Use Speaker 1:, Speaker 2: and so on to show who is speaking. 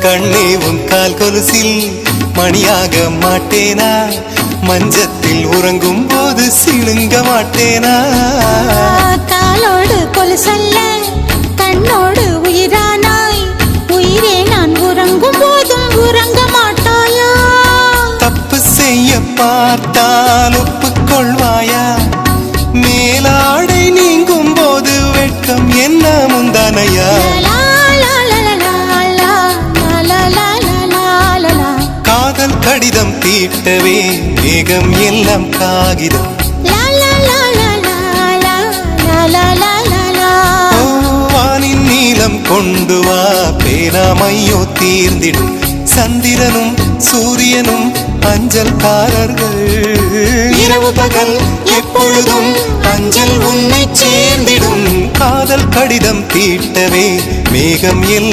Speaker 1: கண்ணே உன் கால் கொலுசில் மணியாக மாட்டேனா, மஞ்சத்தில் உறங்கும் போது சிழுங்க மாட்டேனா.
Speaker 2: காலோடு கொலுசல்ல கண்ணோடு உயிரானாய், உயிரே நான் உறங்கும் போதும் உறங்க மாட்டாயா.
Speaker 1: தப்பு செய்ய பார்த்தால் ஒப்புக்கொள்வாயா, மேலாடை நீங்கும் போது வெட்கம் என்ன முந்தானையா. காதல் கடிதம் தீட்டவே மேகம் எல்லாம் காகிதம். வானின் நீளம் கொண்டு வா, பேராமையோ தீர்ந்திடும். சந்திரனும் சூரியனும் அஞ்சல்காரர்கள், இரவு பகல் எப்பொழுதும் அஞ்சல் உன்னை சேர்ந்திடும். காதல் கடிதம் தீட்டவே மேகம் எல்லாம்